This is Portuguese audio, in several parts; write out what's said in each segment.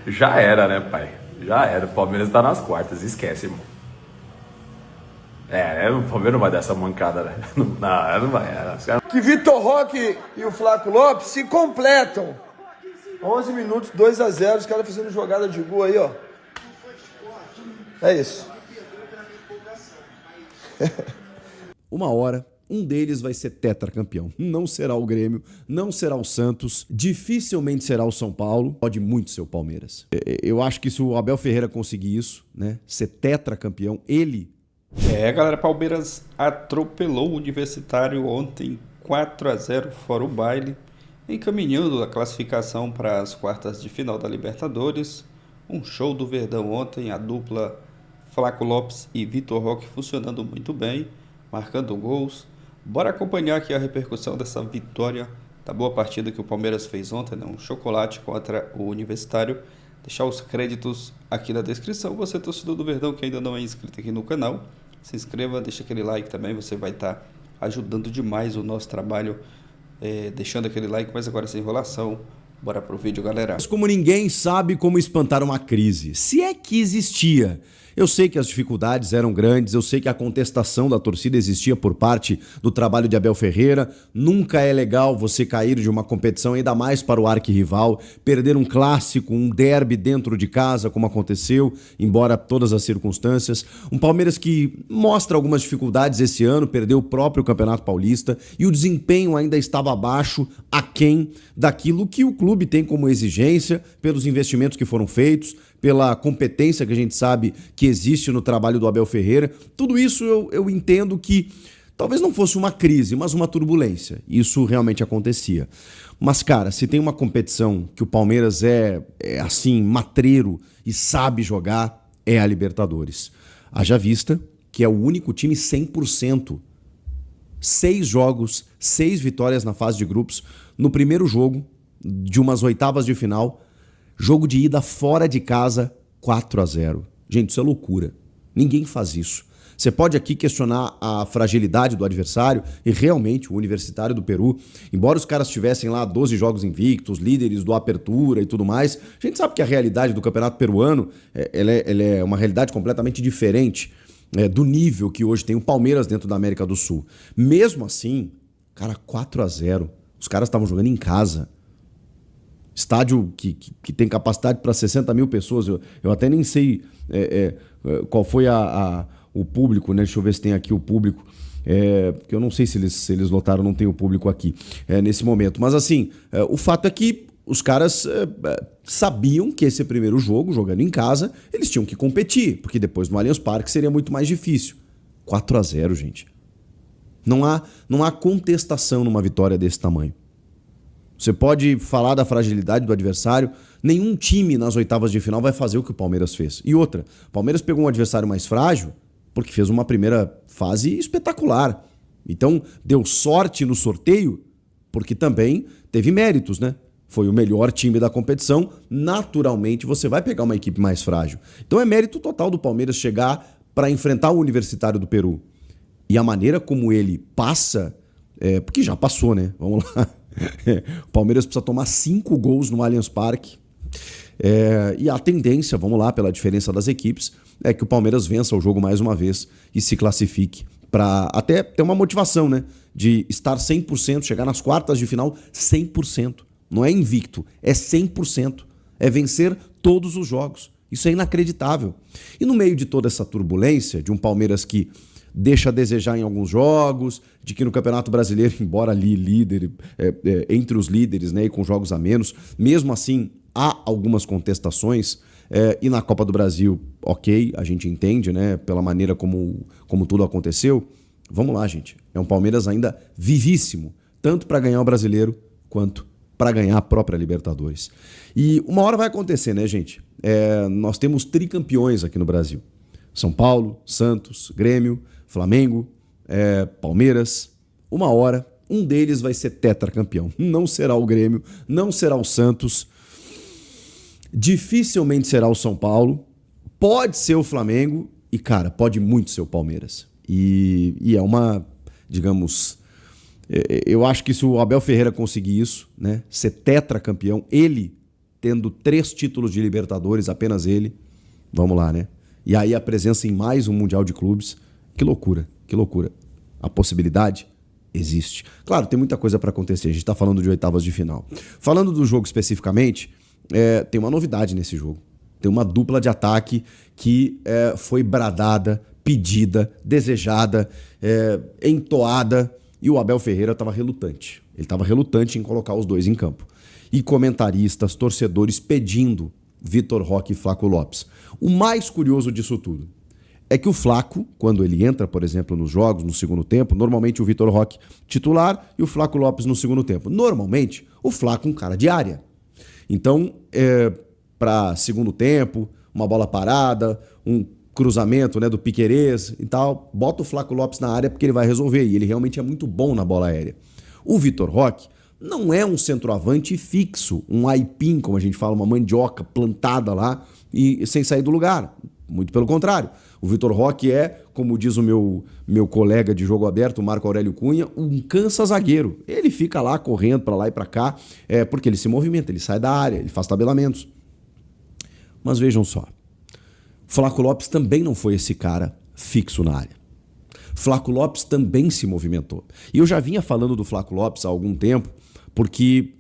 Já era, né, pai? Já era. O Palmeiras tá nas quartas, esquece, irmão. O Palmeiras não vai dar essa mancada, né? Não vai. Que Vitor Roque e o Flaco Lopes se completam. 11 minutos, 2-0, os caras fazendo jogada de gol aí, ó. É isso. Uma hora, um deles vai ser tetracampeão. Não será o Grêmio, não será o Santos, dificilmente será o São Paulo, pode muito ser o Palmeiras. Eu acho que se o Abel Ferreira conseguir isso, né, ser tetracampeão, ele... Galera, Palmeiras atropelou o Universitário ontem 4-0 fora o baile, encaminhando a classificação para as quartas de final da Libertadores. Um show do Verdão ontem, a dupla Flaco Lopes e Vitor Roque funcionando muito bem, marcando gols. Bora acompanhar aqui a repercussão dessa vitória, da boa partida que o Palmeiras fez ontem, né? Um chocolate contra o Universitário. Deixar os créditos aqui na descrição. Você, torcedor do Verdão, que ainda não é inscrito aqui no canal, se inscreva, deixa aquele like também, você vai estar ajudando demais o nosso trabalho, deixando aquele like, mas agora sem enrolação. Bora pro vídeo, galera. Mas como ninguém sabe como espantar uma crise, se é que existia. Eu sei que as dificuldades eram grandes, eu sei que a contestação da torcida existia por parte do trabalho de Abel Ferreira. Nunca é legal você cair de uma competição, ainda mais para o arquirrival, perder um clássico, um derby dentro de casa, como aconteceu, embora todas as circunstâncias. Um Palmeiras que mostra algumas dificuldades esse ano, perdeu o próprio Campeonato Paulista e o desempenho ainda estava abaixo, aquém daquilo que o clube tem como exigência, pelos investimentos que foram feitos, pela competência que a gente sabe que existe no trabalho do Abel Ferreira. Tudo isso eu entendo que talvez não fosse uma crise, mas uma turbulência. Isso realmente acontecia. Mas, cara, se tem uma competição que o Palmeiras é assim, matreiro e sabe jogar, é a Libertadores. Haja vista que é o único time 100%. 6 jogos, 6 vitórias na fase de grupos. No primeiro jogo de umas oitavas de final, jogo de ida fora de casa, 4-0. Gente, isso é loucura. Ninguém faz isso. Você pode aqui questionar a fragilidade do adversário e realmente o Universitário do Peru, embora os caras tivessem lá 12 jogos invictos, líderes do Apertura e tudo mais, a gente sabe que a realidade do campeonato peruano ela é uma realidade completamente diferente do nível que hoje tem o Palmeiras dentro da América do Sul. Mesmo assim, cara, 4-0. Os caras estavam jogando em casa. Estádio que tem capacidade para 60 mil pessoas. Eu até nem sei qual foi o público, né? Deixa eu ver se tem aqui o público. Porque eu não sei se eles lotaram, não tem o público aqui nesse momento. Mas assim, o fato é que os caras sabiam que esse primeiro jogo, jogando em casa, eles tinham que competir, porque depois no Allianz Parque seria muito mais difícil. 4-0, gente. Não há contestação numa vitória desse tamanho. Você pode falar da fragilidade do adversário, nenhum time nas oitavas de final vai fazer o que o Palmeiras fez. E outra, o Palmeiras pegou um adversário mais frágil porque fez uma primeira fase espetacular. Então, deu sorte no sorteio porque também teve méritos, né? Foi o melhor time da competição, naturalmente você vai pegar uma equipe mais frágil. Então é mérito total do Palmeiras chegar para enfrentar o Universitário do Peru. E a maneira como ele passa, porque já passou, né? Vamos lá. O Palmeiras precisa tomar 5 gols no Allianz Parque. E a tendência, vamos lá, pela diferença das equipes, é que o Palmeiras vença o jogo mais uma vez e se classifique para até ter uma motivação, né? De estar 100%, chegar nas quartas de final 100%. Não é invicto, é 100%. É vencer todos os jogos. Isso é inacreditável. E no meio de toda essa turbulência, de um Palmeiras que deixa a desejar em alguns jogos, de que no Campeonato Brasileiro, embora ali líder, entre os líderes, né, e com jogos a menos, mesmo assim há algumas contestações, e na Copa do Brasil, ok, a gente entende, né, pela maneira como tudo aconteceu. Vamos lá, gente, é um Palmeiras ainda vivíssimo, tanto para ganhar o Brasileiro, quanto para ganhar a própria Libertadores. E uma hora vai acontecer, né, gente? Nós temos tricampeões aqui no Brasil. São Paulo, Santos, Grêmio, Flamengo, Palmeiras. Uma hora, um deles vai ser tetracampeão. Não será o Grêmio, não será o Santos. Dificilmente será o São Paulo. Pode ser o Flamengo e, cara, pode muito ser o Palmeiras. E é uma, digamos... Eu acho que se o Abel Ferreira conseguir isso, né, ser tetracampeão, ele tendo 3 títulos de Libertadores, apenas ele. Vamos lá, né? E aí a presença em mais um Mundial de Clubes. Que loucura, que loucura. A possibilidade existe. Claro, tem muita coisa para acontecer. A gente está falando de oitavas de final. Falando do jogo especificamente, tem uma novidade nesse jogo. Tem uma dupla de ataque que foi bradada, pedida, desejada, entoada, e o Abel Ferreira estava relutante. Ele estava relutante em colocar os dois em campo. E comentaristas, torcedores pedindo Vitor Roque e Flaco Lopes. O mais curioso disso tudo é que o Flaco, quando ele entra, por exemplo, nos jogos, no segundo tempo, normalmente o Vitor Roque titular e o Flaco Lopes no segundo tempo. Normalmente, o Flaco um cara de área. Então, para segundo tempo, uma bola parada, um cruzamento, né, do Piquerez e tal, bota o Flaco Lopes na área porque ele vai resolver, e ele realmente é muito bom na bola aérea. O Vitor Roque não é um centroavante fixo, um aipim, como a gente fala, uma mandioca plantada lá e sem sair do lugar. Muito pelo contrário. O Vitor Roque é, como diz o meu colega de jogo aberto, o Marco Aurélio Cunha, um cansa-zagueiro. Ele fica lá correndo para lá e para cá, porque ele se movimenta, ele sai da área, ele faz tabelamentos. Mas vejam só, Flaco Lopes também não foi esse cara fixo na área. Flaco Lopes também se movimentou. E eu já vinha falando do Flaco Lopes há algum tempo, porque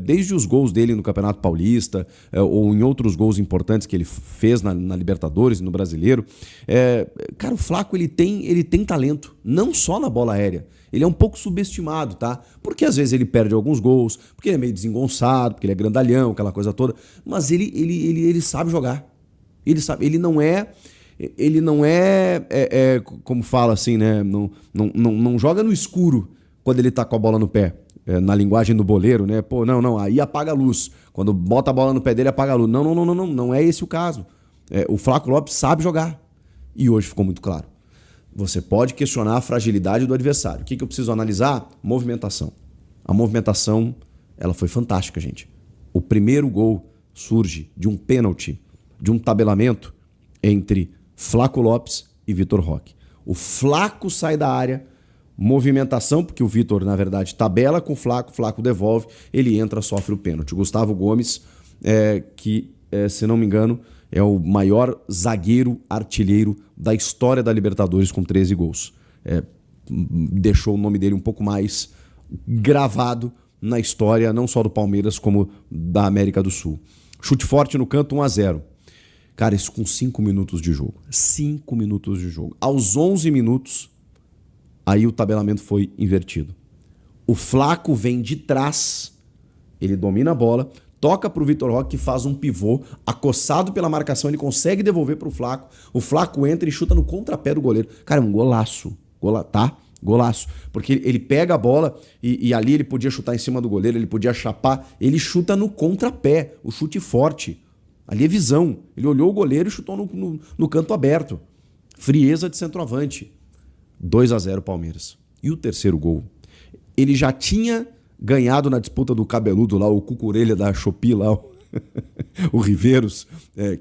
desde os gols dele no Campeonato Paulista, ou em outros gols importantes que ele fez na Libertadores e no Brasileiro, cara, o Flaco ele tem talento, não só na bola aérea. Ele é um pouco subestimado, tá? Porque às vezes ele perde alguns gols, porque ele é meio desengonçado, porque ele é grandalhão, aquela coisa toda, mas ele sabe jogar. Ele não é como fala assim, né? Não joga no escuro quando ele tá com a bola no pé. Na linguagem do boleiro, né? Pô, não, aí apaga a luz. Quando bota a bola no pé dele, apaga a luz. Não é esse o caso. O Flaco Lopes sabe jogar. E hoje ficou muito claro. Você pode questionar a fragilidade do adversário. O que eu preciso analisar? Movimentação. A movimentação, ela foi fantástica, gente. O primeiro gol surge de um pênalti, de um tabelamento entre Flaco Lopes e Vitor Roque. O Flaco sai da área, movimentação, porque o Vitor, na verdade, tabela com o Flaco devolve, ele entra, sofre o pênalti. O Gustavo Gomes, se não me engano, é o maior zagueiro artilheiro da história da Libertadores com 13 gols. Deixou o nome dele um pouco mais gravado na história, não só do Palmeiras, como da América do Sul. Chute forte no canto, 1-0. Cara, isso com 5 minutos de jogo. 5 minutos de jogo. Aos 11 minutos, aí o tabelamento foi invertido. O Flaco vem de trás, ele domina a bola, toca pro Vitor Roque, que faz um pivô, acossado pela marcação, ele consegue devolver pro Flaco. O Flaco entra e chuta no contrapé do goleiro. Cara, é um golaço. Tá? Golaço. Porque ele pega a bola e ali ele podia chutar em cima do goleiro, ele podia chapar. Ele chuta no contrapé, o chute forte. Ali é visão. Ele olhou o goleiro e chutou no canto aberto. Frieza de centroavante. 2-0 Palmeiras. E o terceiro gol? Ele já tinha ganhado na disputa do cabeludo lá, o cucurelha da Shopee lá, o Riveiros,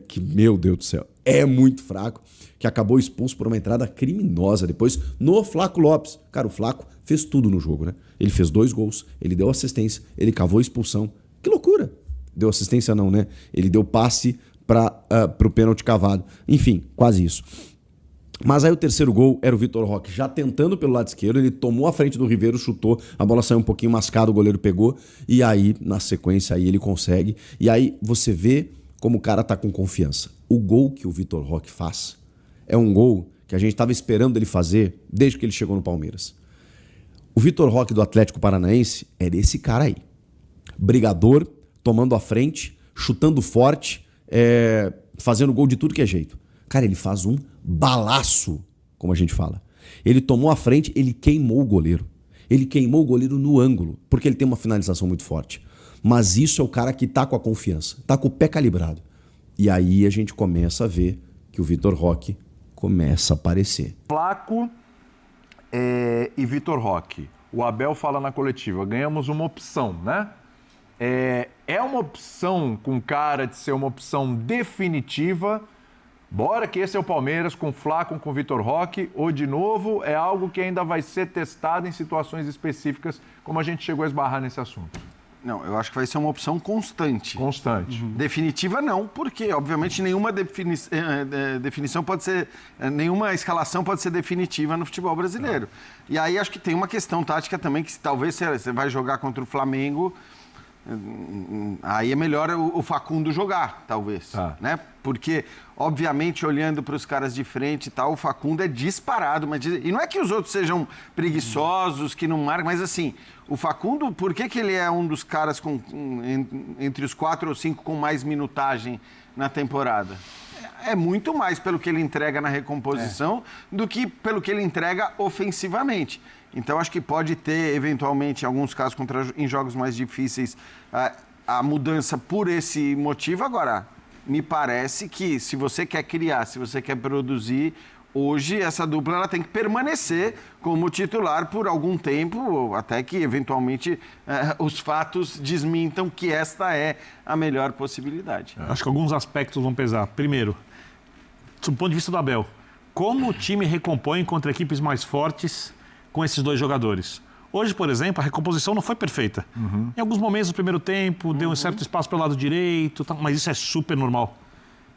que, meu Deus do céu, é muito fraco, que acabou expulso por uma entrada criminosa depois no Flaco Lopes. Cara, o Flaco fez tudo no jogo, né? Ele fez 2 gols, ele deu assistência, ele cavou a expulsão. Que loucura! Deu assistência não, né? Ele deu passe pro pênalti cavado. Enfim, quase isso. Mas aí o terceiro gol era o Vitor Roque já tentando pelo lado esquerdo, ele tomou a frente do Riveiro, chutou, a bola saiu um pouquinho mascada, o goleiro pegou, e aí, na sequência, aí ele consegue. E aí você vê como o cara tá com confiança. O gol que o Vitor Roque faz é um gol que a gente estava esperando ele fazer desde que ele chegou no Palmeiras. O Vitor Roque do Atlético Paranaense é desse cara aí. Brigador, tomando a frente, chutando forte, fazendo gol de tudo que é jeito. Cara, ele faz um balaço, como a gente fala. Ele tomou a frente, ele queimou o goleiro. Ele queimou o goleiro no ângulo, porque ele tem uma finalização muito forte. Mas isso é o cara que tá com a confiança, tá com o pé calibrado. E aí a gente começa a ver que o Vitor Roque começa a aparecer. Flaco e Vitor Roque. O Abel fala na coletiva, ganhamos uma opção, né? É uma opção com cara de ser uma opção definitiva. Bora que esse é o Palmeiras com Flaco, com Vitor Roque, ou de novo é algo que ainda vai ser testado em situações específicas, como a gente chegou a esbarrar nesse assunto? Não, eu acho que vai ser uma opção constante. Constante. Definitiva não, porque obviamente nenhuma definição pode ser, nenhuma escalação pode ser definitiva no futebol brasileiro. E aí acho que tem uma questão tática também, que talvez você vai jogar contra o Flamengo, aí é melhor o Facundo jogar, talvez, né? Porque, obviamente, olhando para os caras de frente e tal, o Facundo é disparado, e não é que os outros sejam preguiçosos, que não marcam, mas assim, o Facundo, por que ele é um dos caras entre os 4 ou 5 com mais minutagem na temporada? É muito mais pelo que ele entrega na recomposição do que pelo que ele entrega ofensivamente. Então, acho que pode ter, eventualmente, em alguns casos, em jogos mais difíceis, a mudança por esse motivo. Agora, me parece que se você quer criar, se você quer produzir, hoje essa dupla ela tem que permanecer como titular por algum tempo, até que, eventualmente, os fatos desmintam que esta é a melhor possibilidade. Acho que alguns aspectos vão pesar. Primeiro, do ponto de vista do Abel, como o time recompõe contra equipes mais fortes com esses dois jogadores? Hoje, por exemplo, a recomposição não foi perfeita. Em alguns momentos do primeiro tempo, deu um certo espaço pelo lado direito, mas isso é super normal.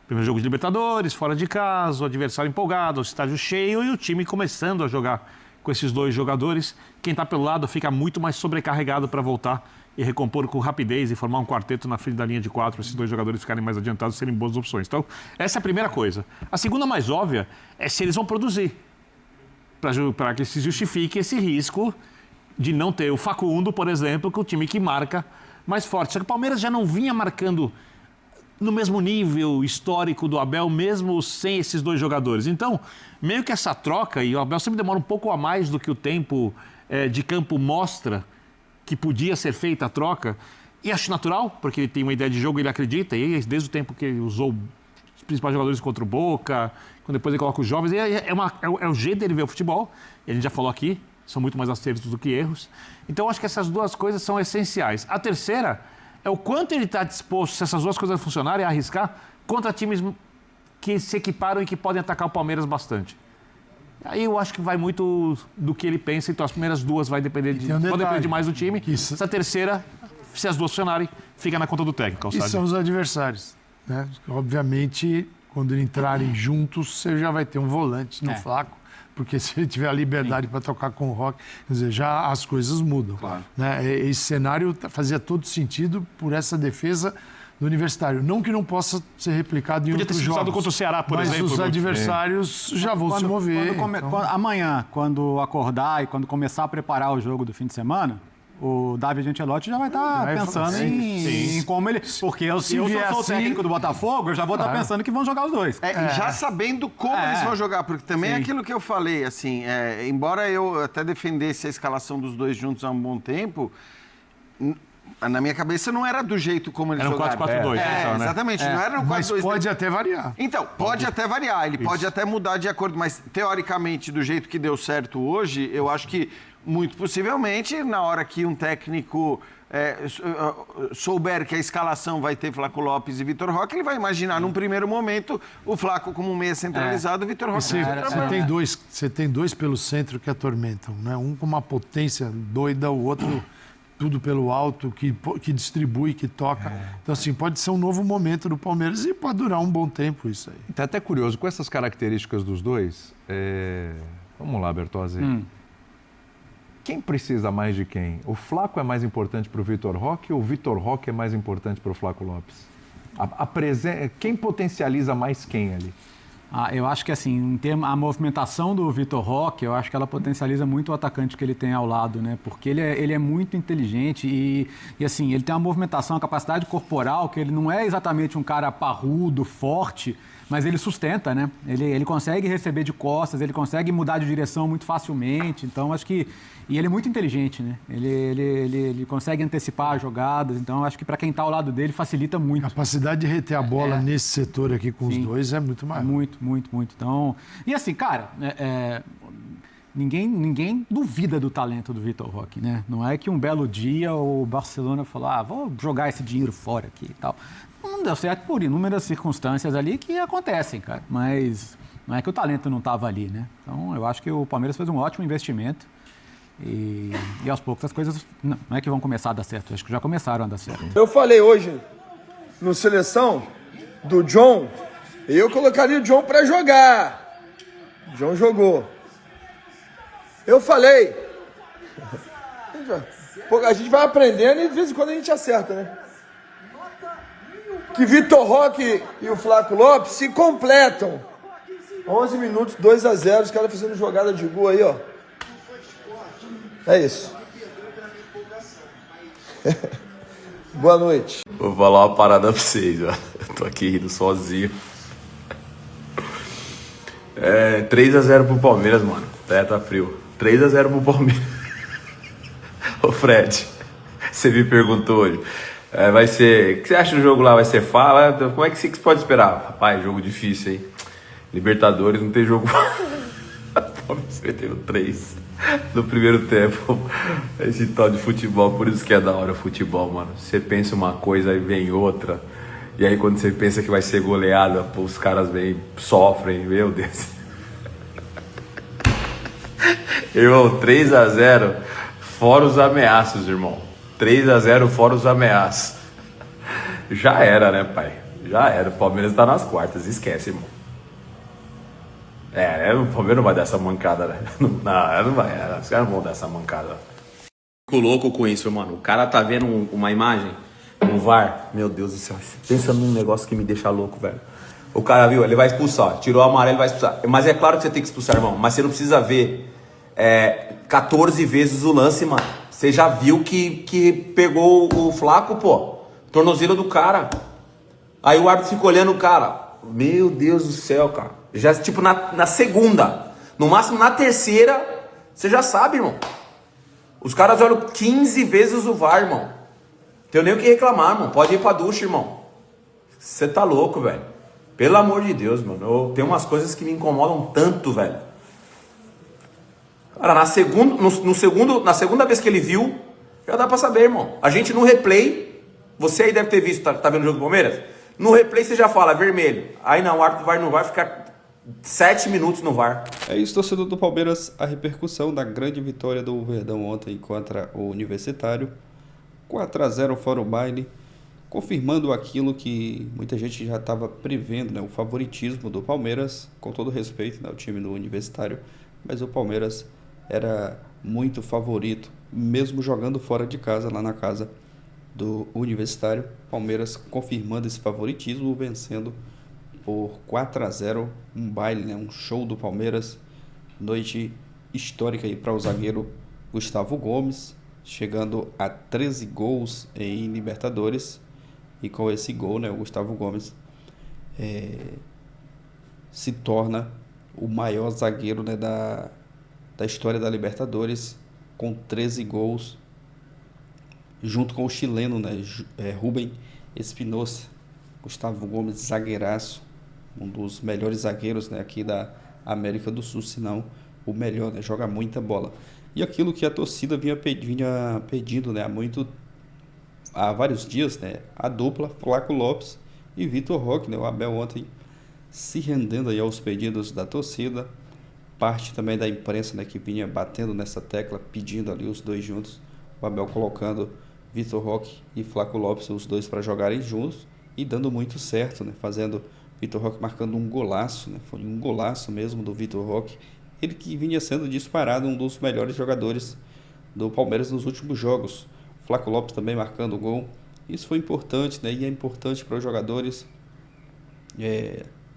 Primeiro jogo de Libertadores, fora de casa, o adversário empolgado, o estádio cheio e o time começando a jogar com esses dois jogadores. Quem está pelo lado fica muito mais sobrecarregado para voltar e recompor com rapidez e formar um quarteto na frente da linha de 4, esses dois jogadores ficarem mais adiantados e serem boas opções. Então, essa é a primeira coisa. A segunda, mais óbvia, é se eles vão produzir, para que se justifique esse risco de não ter o Facundo, por exemplo, que é o time que marca mais forte. Só que o Palmeiras já não vinha marcando no mesmo nível histórico do Abel, mesmo sem esses dois jogadores. Então, meio que essa troca, e o Abel sempre demora um pouco a mais do que o tempo de campo mostra que podia ser feita a troca, e acho natural, porque ele tem uma ideia de jogo, ele acredita, e desde o tempo que ele usou os principais jogadores contra o Boca, quando depois ele coloca os jovens, é o jeito dele ver o futebol, e a gente já falou aqui, são muito mais acertos do que erros. Então, acho que essas duas coisas são essenciais. A terceira é o quanto ele está disposto, se essas duas coisas funcionarem, a arriscar contra times que se equiparam e que podem atacar o Palmeiras bastante. Aí eu acho que vai muito do que ele pensa, então as primeiras duas vai depender pode depender mais do time. Essa terceira, se as duas funcionarem, fica na conta do técnico. E são os adversários, né? Obviamente, quando entrarem juntos, você já vai ter um volante no Flaco, porque se ele tiver a liberdade para tocar com o Roque, quer dizer, já as coisas mudam. Claro. Né? Esse cenário fazia todo sentido por essa defesa do Universitário. Não que não possa ser replicado em outros jogos. Podia ter sido contra o Ceará, por exemplo. Mas os adversários já vão se mover. Amanhã, quando acordar e quando começar a preparar o jogo do fim de semana, o David Ancelotti já vai estar pensando em como ele... Porque eu se eu sou o técnico do Botafogo, eu já vou estar pensando que vão jogar os dois. Já sabendo como eles vão jogar, porque também é aquilo que eu falei, assim, embora eu até defendesse a escalação dos dois juntos há um bom tempo, na minha cabeça não era do jeito como eles jogaram. Era um 4-4-2. Exatamente, não era um 4-2. Mas pode até variar. Então, pode até variar, ele pode até mudar de acordo, mas teoricamente, do jeito que deu certo hoje, eu acho que muito possivelmente, na hora que um técnico souber que a escalação vai ter Flaco Lopes e Vitor Roque, ele vai imaginar num primeiro momento o Flaco como um meia centralizado e o Vitor Roque Você tem dois pelo centro que atormentam, né? Um com uma potência doida, o outro tudo pelo alto, que distribui, que toca. Então, assim, pode ser um novo momento do Palmeiras e pode durar um bom tempo isso aí. Tá até curioso, com essas características dos dois, vamos lá, Bertozzi. Quem precisa mais de quem? O Flaco é mais importante para o Vitor Roque ou o Vitor Roque é mais importante para o Flaco Lopes? Quem potencializa mais quem ali? Eu acho que assim, a movimentação do Vitor Roque, eu acho que ela potencializa muito o atacante que ele tem ao lado, né? Porque ele é muito inteligente e assim, ele tem uma movimentação, uma capacidade corporal que ele não é exatamente um cara parrudo, forte, mas ele sustenta, né? Ele consegue receber de costas, ele consegue mudar de direção muito facilmente, então acho que... E ele é muito inteligente, né? Ele consegue antecipar as jogadas, então acho que para quem está ao lado dele facilita muito. A capacidade de reter a bola nesse setor aqui com os dois é muito maior. Muito. Então, e assim, cara, ninguém duvida do talento do Vitor Roque, né? Não é que um belo dia o Barcelona falou, vou jogar esse dinheiro fora aqui e tal. Não deu certo por inúmeras circunstâncias ali que acontecem, cara. Mas não é que o talento não estava ali, né? Então, eu acho que o Palmeiras fez um ótimo investimento. E aos poucos as coisas não é que vão começar a dar certo, acho que já começaram a dar certo. Eu falei hoje no seleção do John, eu colocaria o John para jogar. O John jogou. Eu falei. A gente vai aprendendo e de vez em quando a gente acerta, né? Que Vitor Roque e o Flaco Lopes se completam. 11 minutos, 2-0, os caras fazendo jogada de gol aí, ó. É isso. Boa noite. Vou falar uma parada pra vocês, ó. Eu tô aqui rindo sozinho. 3-0 pro Palmeiras, mano. Tá frio. 3-0 pro Palmeiras. Ô Fred, você me perguntou hoje. Vai ser. O que você acha do jogo lá? Vai ser fala? Como é que você pode esperar? Rapaz, jogo difícil, hein? Libertadores não tem jogo. Palmeiras meteu 3 no primeiro tempo. Esse tal de futebol, por isso que é da hora o futebol, mano. Você pensa uma coisa e vem outra. E aí quando você pensa que vai ser goleada, pô, os caras vêm, sofrem, meu Deus. Irmão, 3-0, fora os ameaços, irmão. 3-0, fora os ameaços. Já era, né, pai? Já era. O Palmeiras tá nas quartas, esquece, irmão. O Palmeiras não vai dar essa mancada, né? Não vai. Os caras não vão dar essa mancada. Fico louco com isso, mano. O cara tá vendo uma imagem no VAR. Meu Deus do céu. Pensa num negócio que me deixa louco, velho. O cara viu, ele vai expulsar. Tirou o amarelo, ele vai expulsar. Mas é claro que você tem que expulsar, irmão. Mas você não precisa ver 14 vezes o lance, mano. Você já viu que pegou o Flaco, pô. Tornozelo do cara. Aí o árbitro fica olhando o cara. Meu Deus do céu, cara. Já, tipo, na segunda. No máximo, na terceira, você já sabe, irmão. Os caras olham 15 vezes o VAR, irmão. Tenho nem o que reclamar, irmão. Pode ir pra ducha, irmão. Você tá louco, velho. Pelo amor de Deus, mano. Tem umas coisas que me incomodam tanto, velho. Cara, na segunda vez que ele viu, já dá pra saber, irmão. A gente no replay, você aí deve ter visto, tá vendo o jogo do Palmeiras? No replay você já fala, vermelho. Aí não, o árbitro não vai ficar 7 minutos no VAR. É isso, torcedor do Palmeiras, a repercussão da grande vitória do Verdão ontem contra o Universitário. 4-0 fora o baile, confirmando aquilo que muita gente já estava prevendo, né? O favoritismo do Palmeiras, com todo respeito, né? O time do Universitário, mas o Palmeiras era muito favorito, mesmo jogando fora de casa, lá na casa do Universitário. Palmeiras confirmando esse favoritismo, vencendo por 4-0, um baile, né? Um show do Palmeiras, noite histórica aí para o zagueiro Gustavo Gomes, chegando a 13 gols em Libertadores, e com esse gol, né, o Gustavo Gomes se torna o maior zagueiro, né, da história da Libertadores, com 13 gols, junto com o chileno, né, Rubem Espinosa. Gustavo Gomes, zagueiraço, um dos melhores zagueiros, né, aqui da América do Sul, se não o melhor, né, joga muita bola. E aquilo que a torcida vinha pedindo, né, há vários dias, né, a dupla Flaco Lopes e Vitor Roque, né, o Abel ontem se rendendo aí aos pedidos da torcida, parte também da imprensa, né, que vinha batendo nessa tecla, pedindo ali os dois juntos, o Abel colocando Vitor Roque e Flaco Lopes, os dois para jogarem juntos, e dando muito certo, né, fazendo Vitor Roque marcando um golaço, né, foi um golaço mesmo do Vitor Roque, ele que vinha sendo disparado um dos melhores jogadores do Palmeiras nos últimos jogos. Flaco Lopes também marcando o gol. Isso foi importante, né? E é importante para os jogadores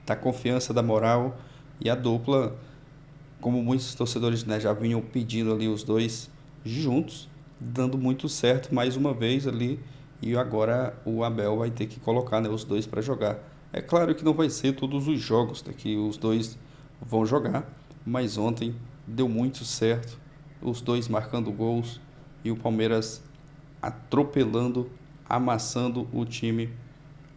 da confiança, da moral. E a dupla, como muitos torcedores, né, já vinham pedindo ali os dois juntos, dando muito certo mais uma vez ali. E agora o Abel vai ter que colocar, né, os dois para jogar. É claro que não vai ser todos os jogos, né, que os dois vão jogar. Mas ontem deu muito certo, os dois marcando gols e o Palmeiras atropelando, amassando o time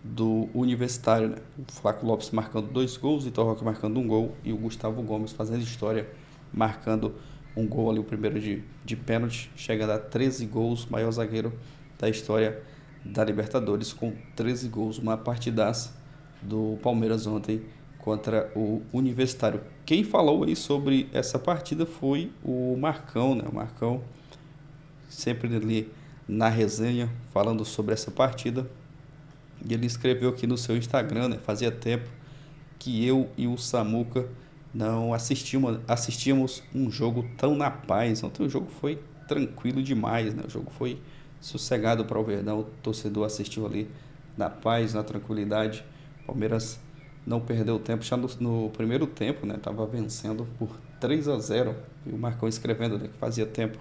do Universitário, né? O Flaco Lopes marcando 2 gols, Vitor Roque marcando 1 gol e o Gustavo Gomes fazendo história, marcando um gol ali, o primeiro de pênalti, chegando a 13 gols, maior zagueiro da história da Libertadores com 13 gols, uma partidaça do Palmeiras ontem contra o Universitário. Quem falou aí sobre essa partida foi o Marcão, né? O Marcão sempre ali na resenha falando sobre essa partida. E ele escreveu aqui no seu Instagram, né? Fazia tempo que eu e o Samuca não assistíamos um jogo tão na paz. Ontem o jogo foi tranquilo demais, né? O jogo foi sossegado para o Verdão. O torcedor assistiu ali na paz, na tranquilidade. Palmeiras não perdeu tempo. Já no primeiro tempo, né? Tava vencendo por 3-0. E o Marcão escrevendo, né, que fazia tempo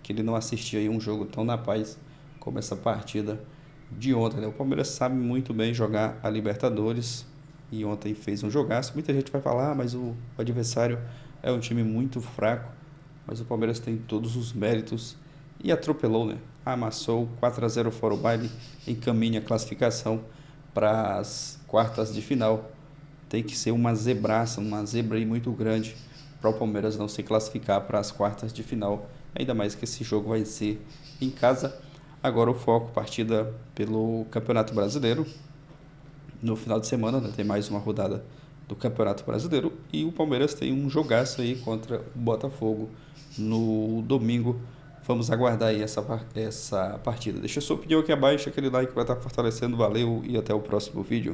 que ele não assistia aí um jogo tão na paz como essa partida de ontem, né? O Palmeiras sabe muito bem jogar a Libertadores e ontem fez um jogaço. Muita gente vai falar, mas o adversário é um time muito fraco, mas o Palmeiras tem todos os méritos e atropelou, né? Amassou 4-0 fora o baile, encaminha a classificação para as quartas de final. Tem que ser uma zebraça, uma zebra aí muito grande para o Palmeiras não se classificar para as quartas de final, ainda mais que esse jogo vai ser em casa. Agora o foco, partida pelo Campeonato Brasileiro. No final de semana, né, tem mais uma rodada do Campeonato Brasileiro e o Palmeiras tem um jogaço aí contra o Botafogo no domingo. Vamos aguardar aí essa partida. Deixa sua opinião aqui abaixo, aquele like que vai estar fortalecendo. Valeu e até o próximo vídeo.